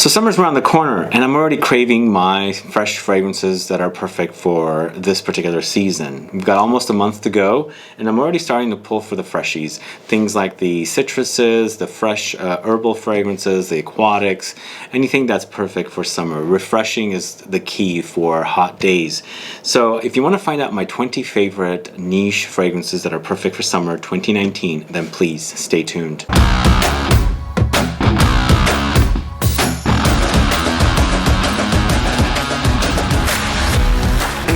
So summer's around the corner and I'm already craving my fresh fragrances that are perfect for this particular season. We've got almost a month to go and I'm already starting to pull for the freshies. Things like the citruses, the fresh herbal fragrances, the aquatics, anything that's perfect for summer. Refreshing is the key for hot days. So if you want to find out my 20 favorite niche fragrances that are perfect for summer 2019, then please stay tuned.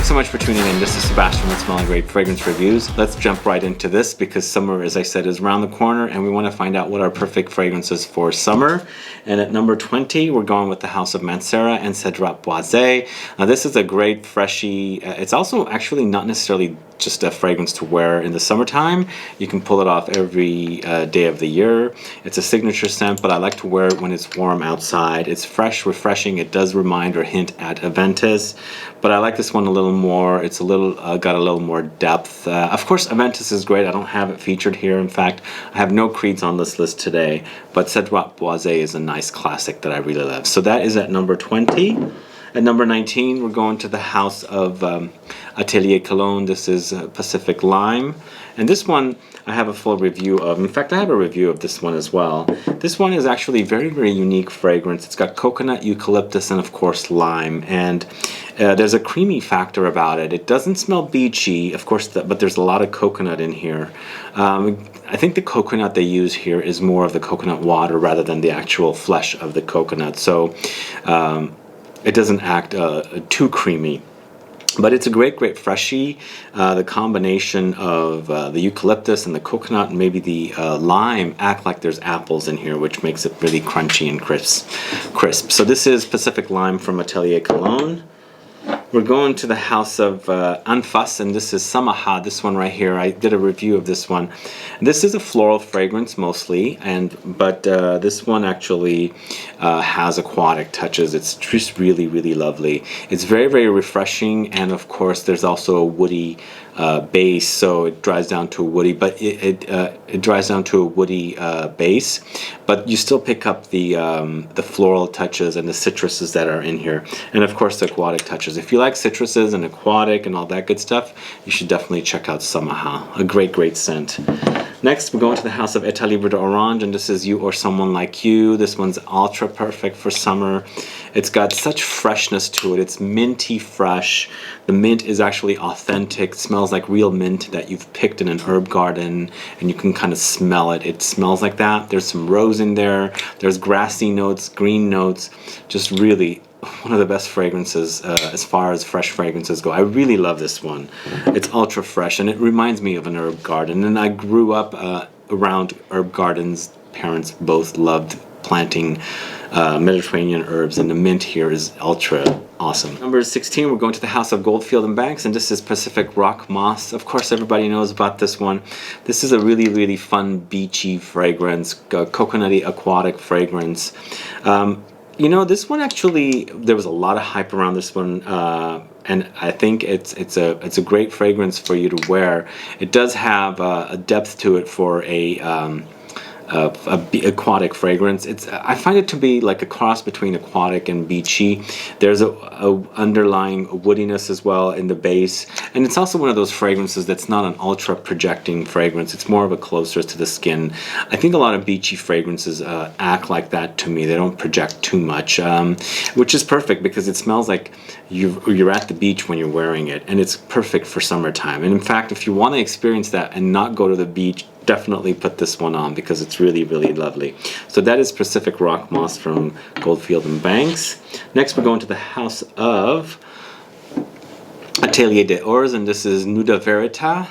So much for tuning in. This is Sebastian with Smelling Great Fragrance Reviews. Let's jump right into this because summer, as I said, is around the corner and we want to find out what are perfect fragrances for summer. And at number 20, we're going with the House of MANCERA and CEDRAT BOISE. Now this is a great freshy. It's also actually not necessarily just a fragrance to wear in the summertime. You can pull it off every day of the year. It's a signature scent, but I like to wear it when it's warm outside. It's fresh, refreshing. It does remind or hint at Aventus, but I like this one a little more. It's a little got a little more depth. Of course, Aventus is great. I don't have it featured here. In fact, I have no creeds on this list today, but CEDRAT BOISE is a nice classic that I really love. So that is at number 20. At number 19, we're going to the House of Atelier Cologne. This is Pacific Lime. And this one I have a full review of. In fact, I have a review of this one as well. This one is actually very, very unique fragrance. It's got coconut, eucalyptus, and of course lime. And there's a creamy factor about it. It doesn't smell beachy, of course, but there's a lot of coconut in here. I think the coconut they use here is more of the coconut water rather than the actual flesh of the coconut. So it doesn't act too creamy. But it's a great, great freshie. The combination of the eucalyptus and the coconut and maybe the lime act like there's apples in here, which makes it really crunchy and crisp. So this is Pacific Lime from Atelier Cologne. We're going to the House of ANFAS, and this is Samaha, this one right here. I did a review of this one. This is a floral fragrance mostly, but this one actually has aquatic touches. It's just really, really lovely. It's very, very refreshing, and of course there's also a woody base, so it dries down to a woody, but it dries down to a woody base, but you still pick up the floral touches and the citruses that are in here, and of course the aquatic touches. If you like citruses and aquatic and all that good stuff, you should definitely check out Samaha. A great, great scent. Next, we're going to the House of ATELIER d'Orange, and this is You or Someone Like You. This one's ultra perfect for summer. It's got such freshness to it. It's minty fresh. The mint is actually authentic. It smells like real mint that you've picked in an herb garden, and you can kind of smell it. It smells like that. There's some rose in there. There's grassy notes, green notes. Just really one of the best fragrances as far as fresh fragrances go. I really love this one. It's ultra fresh and it reminds me of an herb garden, and I grew up around herb gardens. Parents both loved planting Mediterranean herbs, and the mint here is ultra awesome. Number 16, we're going to the House of Goldfield and Banks, and this is Pacific Rock Moss. Of course, everybody knows about this one. This is a really, really fun beachy fragrance, coconutty aquatic fragrance. You know, this one actually, there was a lot of hype around this one, and I think it's a great fragrance for you to wear. It does have a depth to it for a aquatic fragrance. I find it to be like a cross between aquatic and beachy. There's a underlying woodiness as well in the base, and it's also one of those fragrances that's not an ultra projecting fragrance. It's more of a closer to the skin. I think a lot of beachy fragrances act like that to me. They don't project too much, which is perfect because it smells like you're at the beach when you're wearing it, and it's perfect for summertime. And in fact, if you want to experience that and not go to the beach, definitely put this one on because it's really, really lovely. So that is Pacific Rock Moss from Goldfield and Banks. Next, we're going to the House of Atelier d'Ors, and this is Nuda Verita.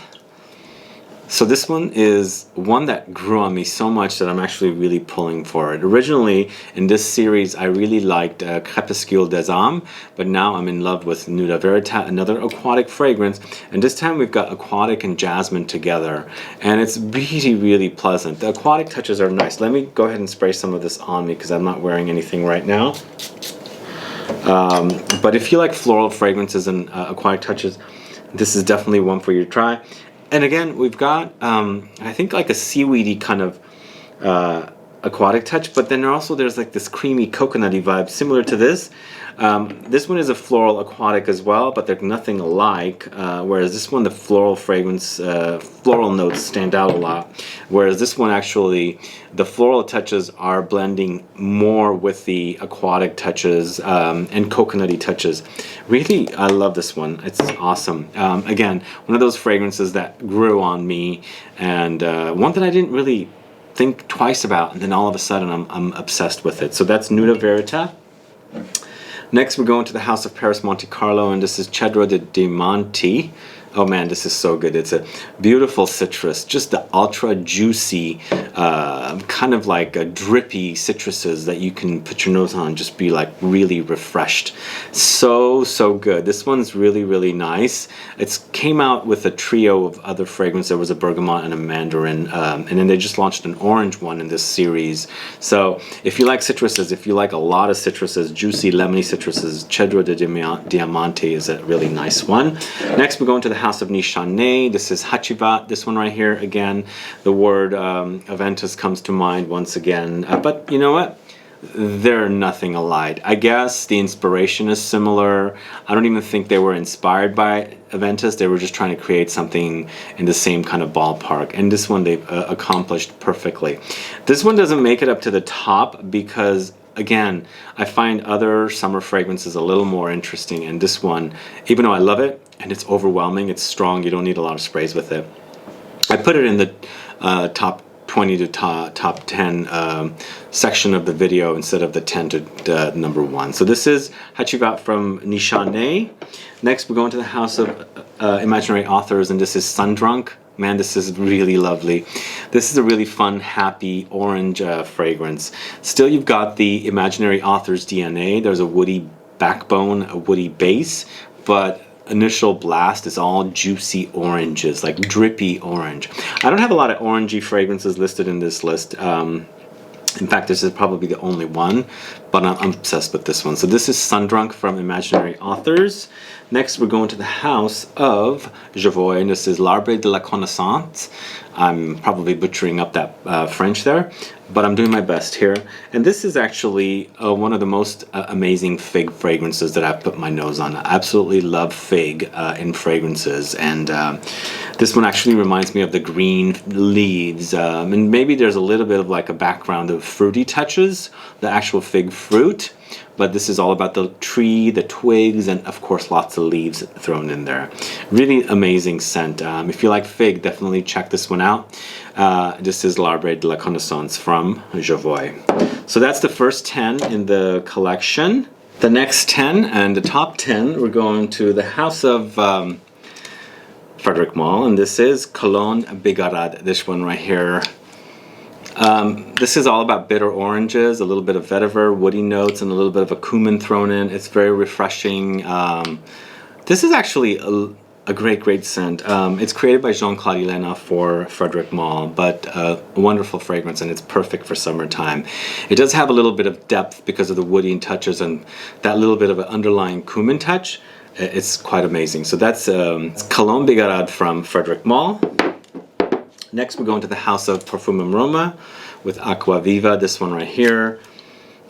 So this one is one that grew on me so much that I'm actually really pulling for it. Originally, in this series, I really liked Crépuscule des Âmes, but now I'm in love with Nuda Verita, another aquatic fragrance. And this time we've got aquatic and jasmine together, and it's really, really pleasant. The aquatic touches are nice. Let me go ahead and spray some of this on me because I'm not wearing anything right now. But if you like floral fragrances and aquatic touches, this is definitely one for you to try. And again, we've got, I think like a seaweedy kind of aquatic touch, but then there's like this creamy coconutty vibe similar to this. This one is a floral aquatic as well, but they're nothing alike, whereas this one, the floral fragrance, floral notes stand out a lot, whereas this one actually, the floral touches are blending more with the aquatic touches and coconutty touches. Really, I love this one. It's awesome. Again, one of those fragrances that grew on me, and one that I didn't really think twice about, and then all of a sudden I'm obsessed with it. So that's Nuda Verita. Next, we're going to the House of Paris Monte Carlo, and this is Cedro de Diamante. Oh man, this is so good. It's a beautiful citrus, just the ultra juicy, kind of like a drippy citruses that you can put your nose on and just be like really refreshed. So good. This one's really nice. It came out with a trio of other fragrances. There was a bergamot and a mandarin, and then they just launched an orange one in this series. So if you like citruses, if you like a lot of citruses, juicy lemony citruses, Cedro de Diamante is a really nice one. Next, we're going to the House of NISHANE. This is Hachivat. This one right here, again, the word Aventus comes to mind once again. But you know what? They're nothing alike. I guess the inspiration is similar. I don't even think they were inspired by Aventus. They were just trying to create something in the same kind of ballpark. And this one they've accomplished perfectly. This one doesn't make it up to the top because, again, I find other summer fragrances a little more interesting, and this one, even though I love it and it's overwhelming, it's strong, you don't need a lot of sprays with it. I put it in the top 20 to top 10 section of the video instead of the 10 to number 1. So this is Hachivat from NISHANE. Next, we're going to the House of Imaginary Authors, and this is Sundrunk. Man, this is really lovely. This is a really fun, happy orange fragrance. Still, you've got the Imaginary Authors DNA. There's a woody backbone, a woody base, but initial blast is all juicy oranges, like drippy orange. I don't have a lot of orangey fragrances listed in this list. In fact, this is probably the only one, but I'm obsessed with this one. So this is Sundrunk from Imaginary Authors. Next, we're going to the House of JOVOY, and this is L'Arbre de la Connaissance. I'm probably butchering up that French there, but I'm doing my best here. And this is actually one of the most amazing fig fragrances that I've put my nose on. I absolutely love fig in fragrances, and this one actually reminds me of the green leaves, and maybe there's a little bit of like a background of fruity touches, the actual fig fruit, but this is all about the tree, the twigs, and of course lots of leaves thrown in there. Really amazing scent. If you like fig, definitely check this one out. This is L'Arbre de la Connaissance from JOVOY. So that's the first 10 in the collection. The next 10 and the top 10, we're going to the House of Frederic Malle, and this is Cologne Bigarade, this one right here. This is all about bitter oranges, a little bit of vetiver, woody notes, and a little bit of a cumin thrown in. It's very refreshing. This is actually a great scent. It's created by Jean-Claude Helena for Frederic Malle, but a wonderful fragrance, and it's perfect for summertime. It does have a little bit of depth because of the woody touches and that little bit of an underlying cumin touch. It's quite amazing. So that's Cologne Bigarade from Frederic Malle. Next, we're going to the House of Parfumeuer with Aqua Viva. This one right here.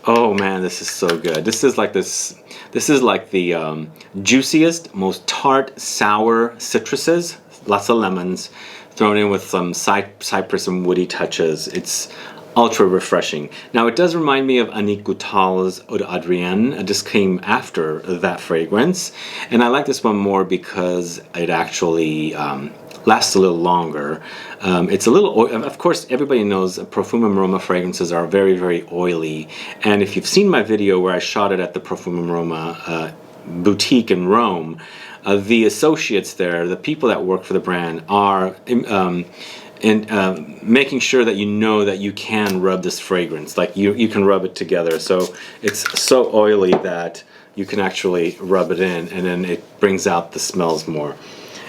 Oh man, this is so good. This is like the juiciest, most tart, sour citruses. Lots of lemons thrown in with some cypress and woody touches. It's ultra refreshing. Now it does remind me of Annick Goutal's Eau d'Adrienne. This came after that fragrance, and I like this one more because it actually lasts a little longer. It's a little, of course, everybody knows Parfumeuer fragrances are very oily, and if you've seen my video where I shot it at the Parfumeuer boutique in Rome, the associates there, the people that work for the brand, are making sure that you know that you can rub this fragrance, like you can rub it together. So it's so oily that you can actually rub it in, and then it brings out the smells more.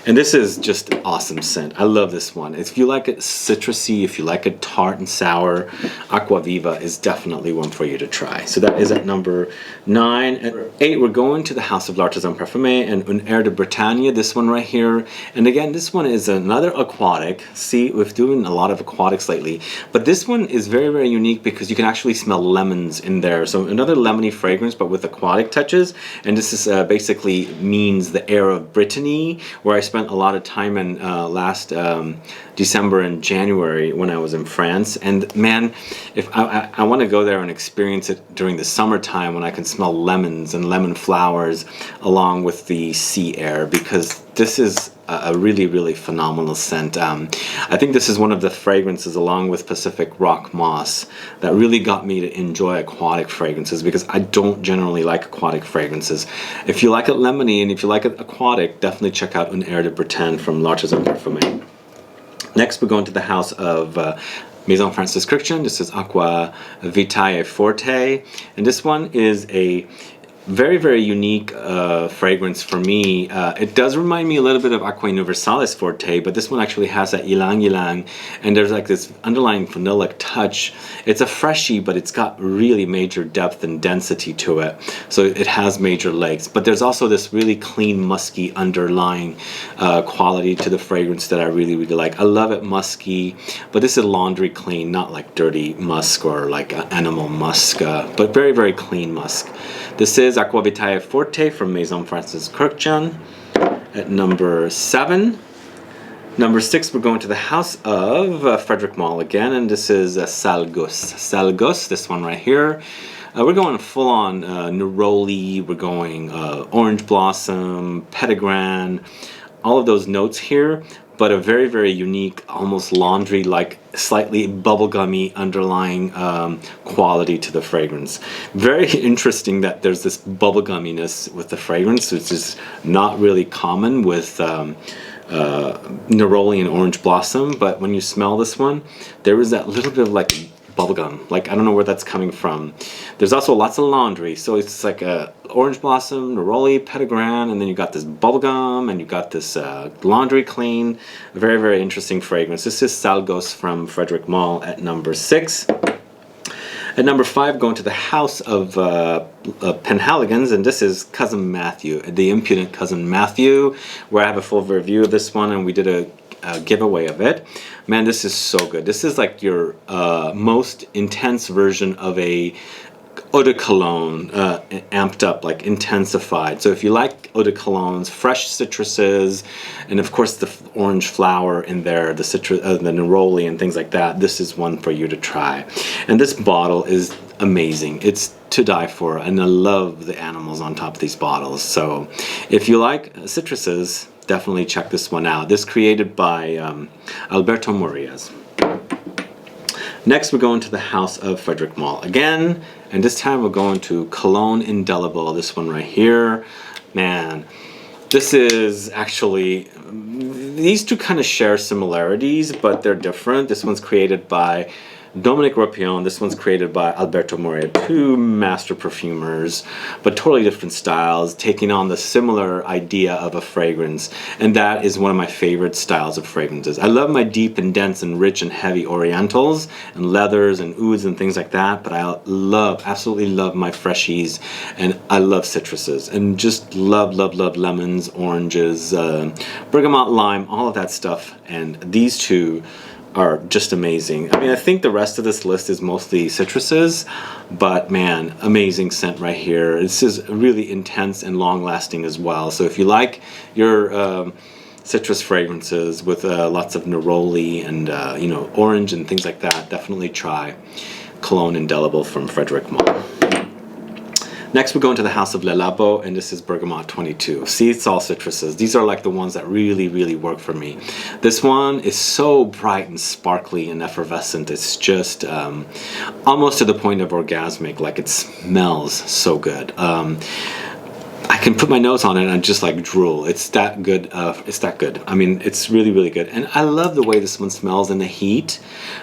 And this is just an awesome scent. I love this one. If you like it citrusy, if you like it tart and sour, Aqua Viva is definitely one for you to try. So that is at number 9. At 8, we're going to the House of L'Artisan Parfumé and Un Air de Bretagne, this one right here. And again, this one is another aquatic. See, we've doing a lot of aquatics lately. But this one is very, very unique because you can actually smell lemons in there. So another lemony fragrance, but with aquatic touches. And this is basically means the air of Brittany, where I spent a lot of time in last December and January when I was in France. And man, if I want to go there and experience it during the summertime when I can smell lemons and lemon flowers along with the sea air, because this is a really, really phenomenal scent. I think this is one of the fragrances, along with Pacific Rock Moss, that really got me to enjoy aquatic fragrances, because I don't generally like aquatic fragrances. If you like it lemony and if you like it aquatic, definitely check out Un Air de Bretagne from L'Artisan Parfumé. Next, we're going to the house of Maison Francis Kurkdjian. This is Aqua Vitae Forte, and this one is a very, very unique fragrance for me. It does remind me a little bit of Aqua Universalis Forte, but this one actually has that ylang ylang, and there's like this underlying vanillic touch. It's a freshie, but it's got really major depth and density to it, so it has major legs. But there's also this really clean, musky underlying quality to the fragrance that I really, really like. I love it musky, but this is laundry clean, not like dirty musk or like animal musk, but very, very clean musk. This is Aqua Vitae Forte from Maison Francis Kurkdjian at number 7. Number 6, we're going to the house of Frederic Malle again, and this is Salgus. Salgus, this one right here. We're going full on neroli, we're going orange blossom, petitgrain, all of those notes here, but a very, very unique, almost laundry-like, slightly bubblegummy underlying quality to the fragrance. Very interesting that there's this bubblegumminess with the fragrance, which is not really common with neroli and orange blossom, but when you smell this one, there is that little bit of like bubblegum. Like, I don't know where that's coming from. There's also lots of laundry, so it's like a orange blossom, neroli, petitgrain, and then you got this bubblegum, and you got this laundry clean. A very, very interesting fragrance. This is Salgus from Frederic Malle at number 6. At number 5, going to the house of PENHALIGON'S, and this is Cousin Matthew, the Impudent Cousin Matthew, where I have a full review of this one, and we did a giveaway of it. Man, this is so good. This is like your most intense version of a eau de cologne, amped up, like intensified. So if you like eau de colognes, fresh citruses, and of course the orange flower in there, the citrus, the neroli and things like that, this is one for you to try. And this bottle is amazing. It's to die for, and I love the animals on top of these bottles. So if you like citruses, definitely check this one out. This created by Alberto Morillas. Next, we're going to the house of Frederic Malle again, and this time we're going to Cologne Indelible, this one right here. Man, this is actually, these two kind of share similarities, but they're different. This one's created by Dominique Ropion, this one's created by Alberto Moria, two master perfumers, but totally different styles, taking on the similar idea of a fragrance, and that is one of my favorite styles of fragrances. I love my deep and dense and rich and heavy orientals and leathers and ouds and things like that, but I love, absolutely love my freshies, and I love citruses, and just love, love, love lemons, oranges, bergamot, lime, all of that stuff, and these two are just amazing. I mean, I think the rest of this list is mostly citruses, but man, amazing scent right here. This is really intense and long-lasting as well. So if you like your citrus fragrances with lots of neroli and you know, orange and things like that, definitely try Cologne Indelible from Frederic Malle. Next, we're going to the house of Le Labo, and this is Bergamot 22. See, it's all citruses. These are like the ones that really, really work for me. This one is so bright and sparkly and effervescent. It's just almost to the point of orgasmic. Like, it smells so good. I can put my nose on it and I just like drool. It's that good. It's that good. I mean, it's really, really good. And I love the way this one smells in the heat.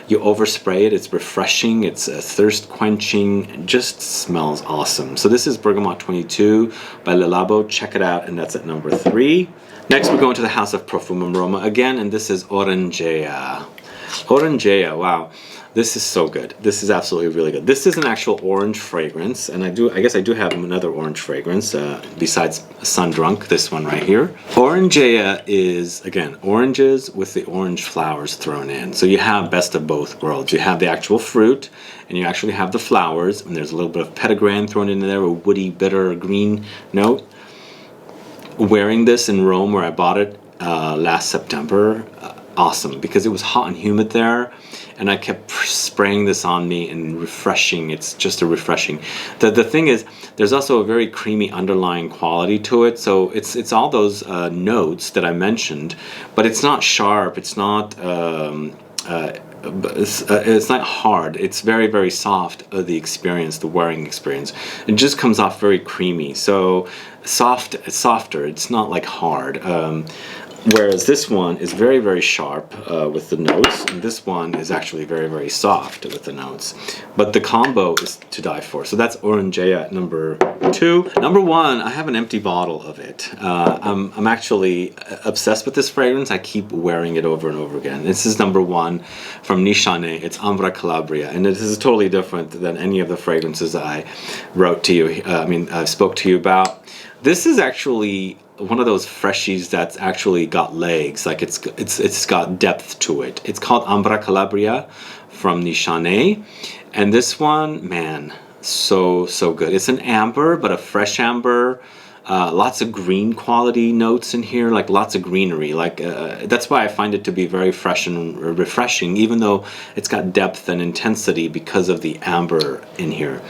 You overspray it. It's refreshing. It's thirst quenching. It just smells awesome. So this is Bergamot 22 by Le Labo. Check it out, and that's at number 3. Next, we're going to the House of Perfume Aroma again, and this is Orangea. Orangea, wow. This is so good. This is absolutely really good. This is an actual orange fragrance, and I guess I do have another orange fragrance besides Sun Drunk, this one right here. Orangea is, again, oranges with the orange flowers thrown in. So you have best of both worlds. You have the actual fruit, and you actually have the flowers, and there's a little bit of petitgrain thrown in there, a woody, bitter, green note. Wearing this in Rome where I bought it last September, awesome, because it was hot and humid there, and I kept spraying this on me and refreshing. It's just a refreshing. The thing is, there's also a very creamy underlying quality to it, so it's all those notes that I mentioned, but it's not sharp, it's not it's not hard. It's very, very soft, the experience, the wearing experience. It just comes off very creamy, so softer. It's not like hard. Whereas this one is very, very sharp with the notes, and this one is actually very, very soft with the notes. But the combo is to die for. So that's Orangea number 2. Number 1, I have an empty bottle of it. I'm actually obsessed with this fragrance. I keep wearing it over and over again. This is number 1 from NISHANE. It's AMBRA CALABRIA, and this is totally different than any of the fragrances I wrote to you. I spoke to you about. This is actually one of those freshies that's actually got legs, like it's got depth to it. It's called AMBRA CALABRIA from NISHANE, and this one, man, so good. It's an amber, but a fresh amber. Lots of green quality notes in here, like lots of greenery. Like that's why I find it to be very fresh and refreshing, even though it's got depth and intensity because of the amber in here.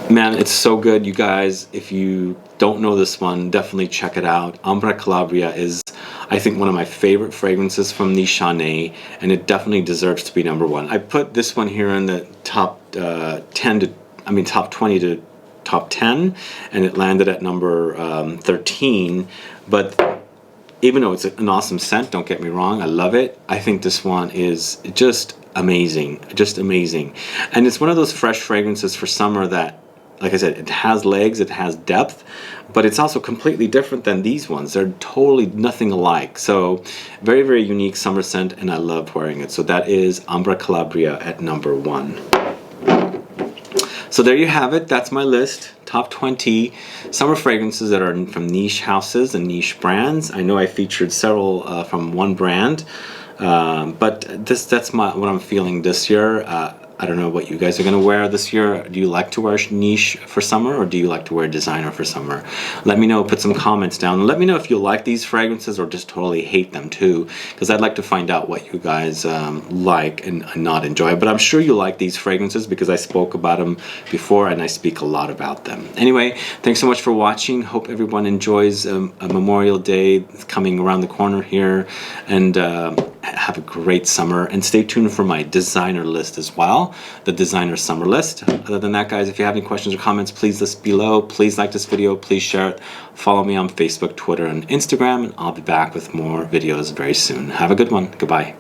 Man, it's so good, you guys. If you don't know this one, definitely check it out. AMBRA CALABRIA is, I think, one of my favorite fragrances from NISHANE, and it definitely deserves to be number 1. I put this one here in the top top 20 to top 10, and it landed at number 13. But even though it's an awesome scent, don't get me wrong, I love it. I think this one is just amazing, and it's one of those fresh fragrances for summer that, like I said, it has legs, it has depth, but it's also completely different than these ones. They're totally nothing alike. So very, very unique summer scent, and I love wearing it. So that is AMBRA CALABRIA at number 1. So there you have it. That's my list. Top 20 summer fragrances that are from niche houses and niche brands. I know I featured several from one brand, but that's what I'm feeling this year. I don't know what you guys are going to wear this year. Do you like to wear niche for summer, or do you like to wear designer for summer? Let me know. Put some comments down. Let me know if you like these fragrances or just totally hate them too, because I'd like to find out what you guys like and not enjoy. But I'm sure you like these fragrances because I spoke about them before, and I speak a lot about them. Anyway, thanks so much for watching. Hope everyone enjoys a Memorial Day coming around the corner here, and have a great summer, and stay tuned for my designer list as well, the designer summer list. Other than that, guys, if you have any questions or comments, please list below. Please like this video, please share it, follow me on Facebook, Twitter, and Instagram, and I'll be back with more videos very soon. Have a good one. Goodbye.